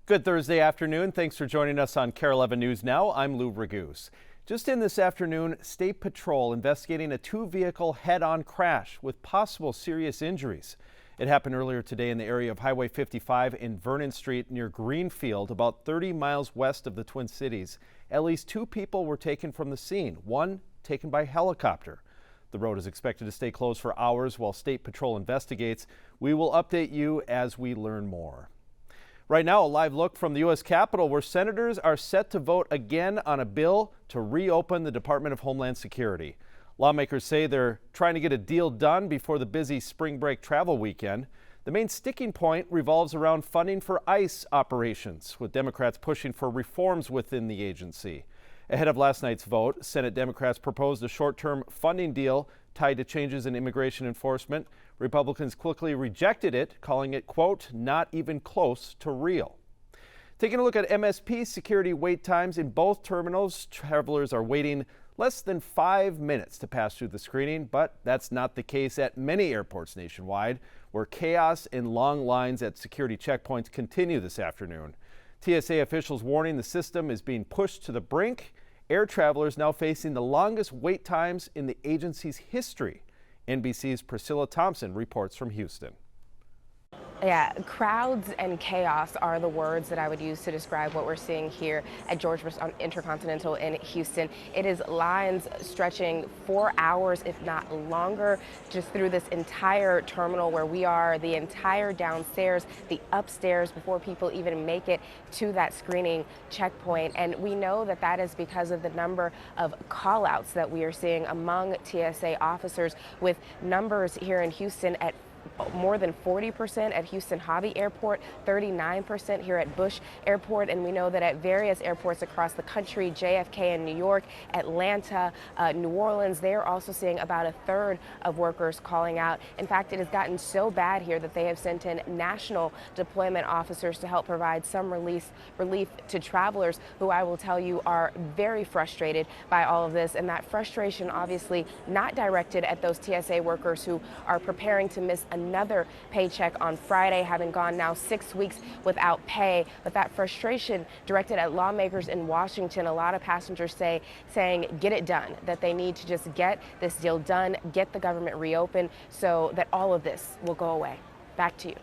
Good Thursday afternoon. Thanks for joining us on Kare 11 News Now. I'm Lou Ragoose. Just in this afternoon, State Patrol investigating a two-vehicle head-on crash with possible serious injuries. It happened earlier today in the area of Highway 55 in Vernon Street near Greenfield, about 30 miles west of the Twin Cities. At least two people were taken from the scene, one taken by helicopter. The road is expected to stay closed for hours while State Patrol investigates. We will update you as we learn more. Right now, a live look from the U.S. Capitol, where senators are set to vote again on a bill to reopen the Department of Homeland Security. Lawmakers say they're trying to get a deal done before the busy spring break travel weekend. The main sticking point revolves around funding for ICE operations, with Democrats pushing for reforms within the agency. Ahead of last night's vote, Senate Democrats proposed a short-term funding deal tied to changes in immigration enforcement. Republicans quickly rejected it, calling it, quote, not even close to real. Taking a look at MSP security wait times in both terminals, travelers are waiting less than 5 minutes to pass through the screening, but that's not the case at many airports nationwide, where chaos and long lines at security checkpoints continue this afternoon. TSA officials warning the system is being pushed to the brink. Air travelers now facing the longest wait times in the agency's history. NBC's Priscilla Thompson reports from Houston. Yeah, crowds and chaos are the words that I would use to describe what we're seeing here at George Bush Intercontinental in Houston. It is lines stretching 4 hours, if not longer, just through this entire terminal where we are, the entire downstairs, the upstairs, before people even make it to that screening checkpoint. And we know that that is because of the number of call-outs that we are seeing among TSA officers, with numbers here in Houston at more than 40% at Houston Hobby Airport, 39% here at Bush Airport, and we know that at various airports across the country, JFK in New York, Atlanta, New Orleans, they're also seeing about a third of workers calling out. In fact, it has gotten so bad here that they have sent in national deployment officers to help provide some relief to travelers who, I will tell you, are very frustrated by all of this, and that frustration obviously not directed at those TSA workers who are preparing to miss another paycheck on Friday, having gone now 6 weeks without pay. But that frustration directed at lawmakers in Washington, a lot of passengers saying get it done, that they need to just get this deal done, get the government reopened so that all of this will go away. Back to you.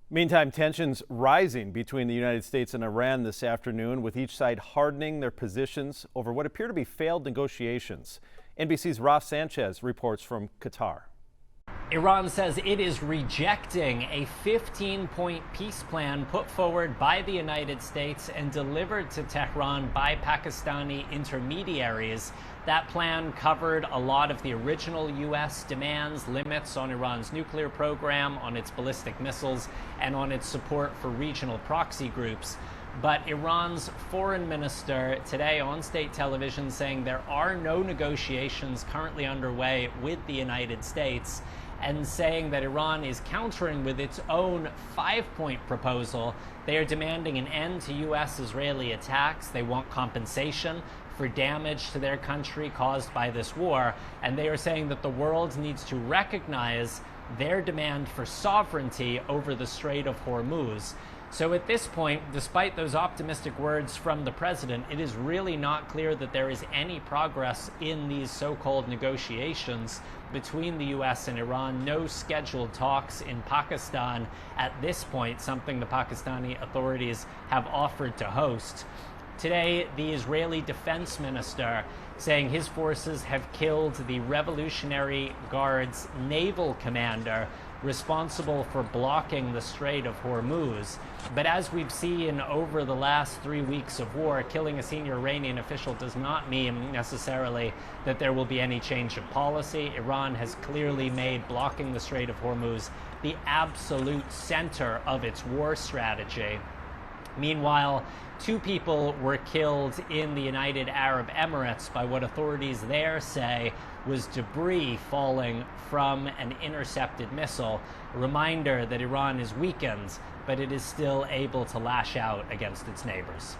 Meantime, tensions rising between the United States and Iran this afternoon, with each side hardening their positions over what appear to be failed negotiations. NBC's Raf Sanchez reports from Qatar. Iran says it is rejecting a 15-point peace plan put forward by the United States and delivered to Tehran by Pakistani intermediaries. That plan covered a lot of the original U.S. demands, limits on Iran's nuclear program, on its ballistic missiles, and on its support for regional proxy groups. But Iran's foreign minister today on state television saying there are no negotiations currently underway with the United States, and saying that Iran is countering with its own 5-point proposal. They are demanding an end to U.S.-Israeli attacks. They want compensation for damage to their country caused by this war. And they are saying that the world needs to recognize their demand for sovereignty over the Strait of Hormuz. So at this point, despite those optimistic words from the president, it is really not clear that there is any progress in these so-called negotiations between the U.S. and Iran. No scheduled talks in Pakistan at this point, something the Pakistani authorities have offered to host. Today, the Israeli defense minister saying his forces have killed the Revolutionary Guard's naval commander responsible for blocking the Strait of Hormuz. But as we've seen over the last 3 weeks of war, killing a senior Iranian official does not mean necessarily that there will be any change of policy. Iran has clearly made blocking the Strait of Hormuz the absolute center of its war strategy. Meanwhile, 2 people were killed in the United Arab Emirates by what authorities there say was debris falling from an intercepted missile. A reminder that Iran is weakened, but it is still able to lash out against its neighbors.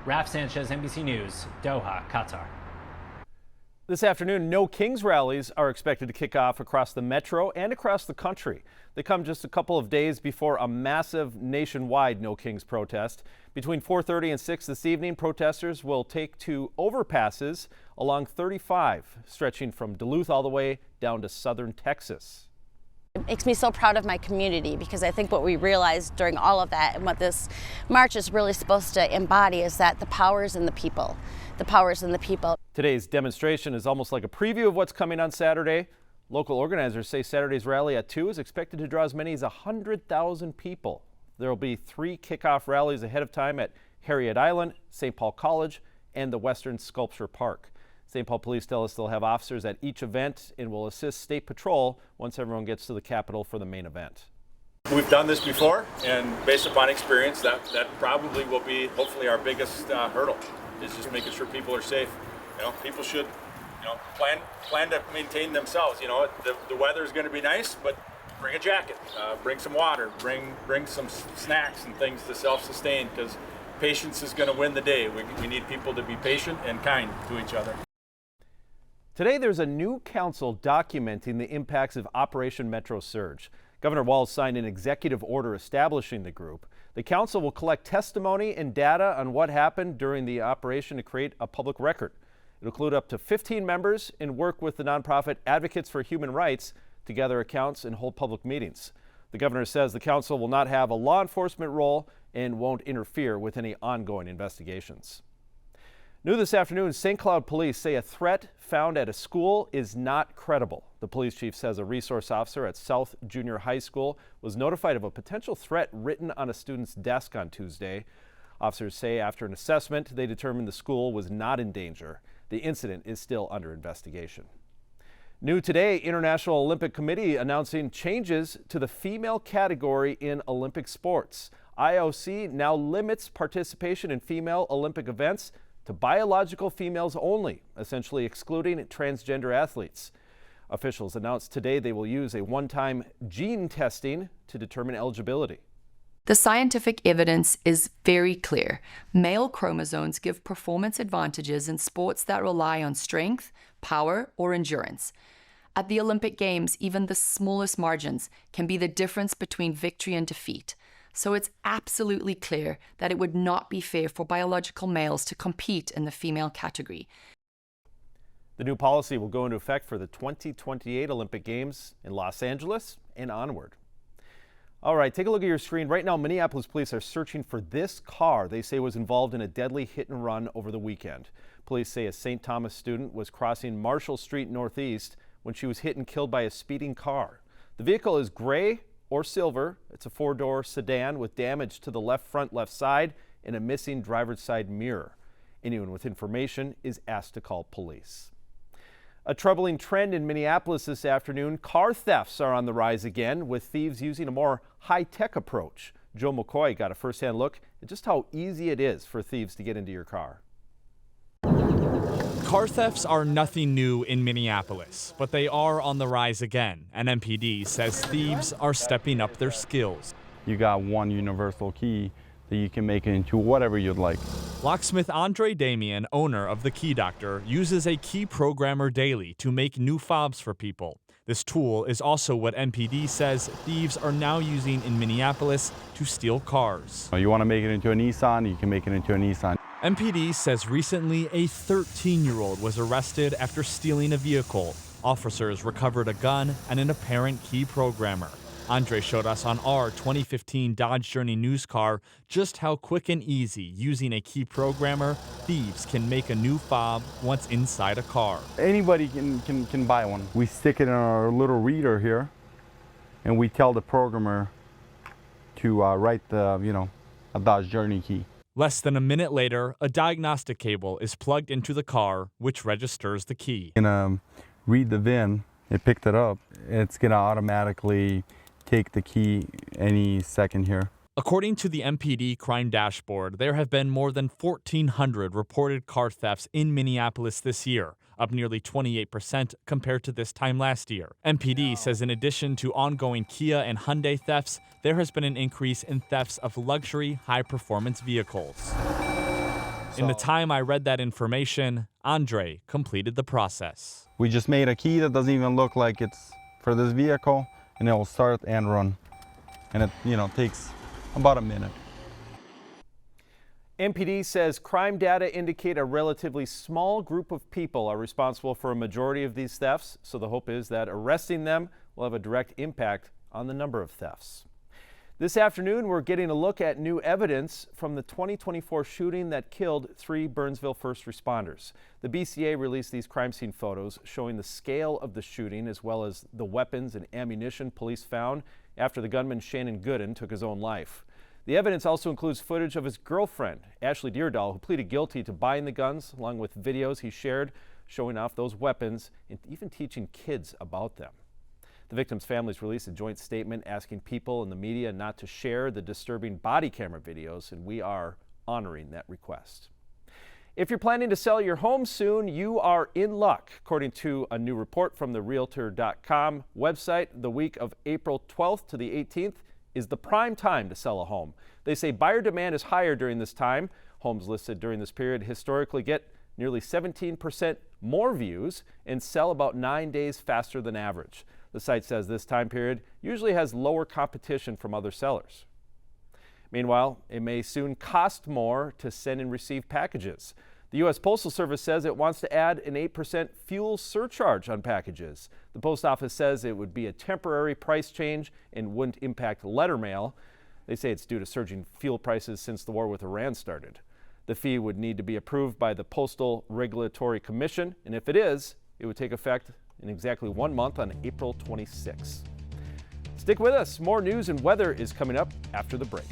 Raf Sanchez, NBC News, Doha, Qatar. This afternoon, No Kings rallies are expected to kick off across the metro and across the country. They come just a couple of days before a massive nationwide No Kings protest. Between 4:30 and 6 this evening, protesters will take to overpasses along 35, stretching from Duluth all the way down to southern Texas. It makes me so proud of my community, because I think what we realized during all of that and what this march is really supposed to embody is that the power is in the people. The power is in the people. Today's demonstration is almost like a preview of what's coming on Saturday. Local organizers say Saturday's rally at 2 is expected to draw as many as 100,000 people. There will be 3 kickoff rallies ahead of time at Harriet Island, St. Paul College, and the Western Sculpture Park. St. Paul police tell us they'll have officers at each event and will assist State Patrol once everyone gets to the Capitol for the main event. We've done this before, and based upon experience, that probably will be hopefully our biggest hurdle, is just making sure people are safe. People should, plan to maintain themselves. The weather is going to be nice, but bring a jacket, bring some water, bring some snacks and things to self-sustain, because patience is going to win the day. We need people to be patient and kind to each other. Today, there's a new council documenting the impacts of Operation Metro Surge. Governor Walz signed an executive order establishing the group. The council will collect testimony and data on what happened during the operation to create a public record. It'll include up to 15 members and work with the nonprofit Advocates for Human Rights to gather accounts and hold public meetings. The governor says the council will not have a law enforcement role and won't interfere with any ongoing investigations. New this afternoon, St. Cloud police say a threat found at a school is not credible. The police chief says a resource officer at South Junior High School was notified of a potential threat written on a student's desk on Tuesday. Officers say after an assessment, they determined the school was not in danger. The incident is still under investigation. New today, International Olympic Committee announcing changes to the female category in Olympic sports. IOC now limits participation in female Olympic events to biological females only, essentially excluding transgender athletes. Officials announced today they will use a one-time gene testing to determine eligibility. The scientific evidence is very clear. Male chromosomes give performance advantages in sports that rely on strength, power, or endurance. At the Olympic Games, even the smallest margins can be the difference between victory and defeat. So it's absolutely clear that it would not be fair for biological males to compete in the female category. The new policy will go into effect for the 2028 Olympic Games in Los Angeles and onward. All right, take a look at your screen. Right now, Minneapolis police are searching for this car they say was involved in a deadly hit and run over the weekend. Police say a St. Thomas student was crossing Marshall Street Northeast when she was hit and killed by a speeding car. The vehicle is gray or silver. It's a 4-door sedan with damage to the left front left side and a missing driver's side mirror. Anyone with information is asked to call police. A troubling trend in Minneapolis this afternoon. Car thefts are on the rise again, with thieves using a more high-tech approach. Joe McCoy got a first-hand look at just how easy it is for thieves to get into your car. Car thefts are nothing new in Minneapolis, but they are on the rise again. And MPD says thieves are stepping up their skills. You got one universal key that you can make it into whatever you'd like. Locksmith Andre Damian, owner of The Key Doctor, uses a key programmer daily to make new fobs for people. This tool is also what MPD says thieves are now using in Minneapolis to steal cars. You want to make it into a Nissan, you can make it into a Nissan. MPD says recently a 13-year-old was arrested after stealing a vehicle. Officers recovered a gun and an apparent key programmer. Andre showed us on our 2015 Dodge Journey news car just how quick and easy using a key programmer thieves can make a new fob once inside a car. Anybody can buy one. We stick it in our little reader here, and we tell the programmer to write the, a Dodge Journey key. Less than a minute later, a diagnostic cable is plugged into the car, which registers the key. Read the VIN, it picked it up. It's gonna automatically take the key any second here. According to the MPD crime dashboard, there have been more than 1,400 reported car thefts in Minneapolis this year, up nearly 28% compared to this time last year. MPD says in addition to ongoing Kia and Hyundai thefts, there has been an increase in thefts of luxury, high-performance vehicles. In the time I read that information, Andre completed the process. We just made a key that doesn't even look like it's for this vehicle, and it will start and run. And it, takes about a minute. MPD says crime data indicate a relatively small group of people are responsible for a majority of these thefts, so the hope is that arresting them will have a direct impact on the number of thefts. This afternoon, we're getting a look at new evidence from the 2024 shooting that killed 3 Burnsville first responders. The BCA released these crime scene photos showing the scale of the shooting as well as the weapons and ammunition police found after the gunman Shannon Gooden took his own life. The evidence also includes footage of his girlfriend, Ashley Deardahl, who pleaded guilty to buying the guns, along with videos he shared showing off those weapons and even teaching kids about them. The victims' families released a joint statement asking people in the media not to share the disturbing body camera videos, and we are honoring that request. If you're planning to sell your home soon, you are in luck. According to a new report from the Realtor.com website, the week of April 12th to the 18th is the prime time to sell a home. They say buyer demand is higher during this time. Homes listed during this period historically get nearly 17% more views and sell about 9 days faster than average. The site says this time period usually has lower competition from other sellers. Meanwhile, it may soon cost more to send and receive packages. The U.S. Postal Service says it wants to add an 8% fuel surcharge on packages. The post office says it would be a temporary price change and wouldn't impact letter mail. They say it's due to surging fuel prices since the war with Iran started. The fee would need to be approved by the Postal Regulatory Commission, and if it is, it would take effect in exactly 1 month on April 26. Stick with us. More news and weather is coming up after the break.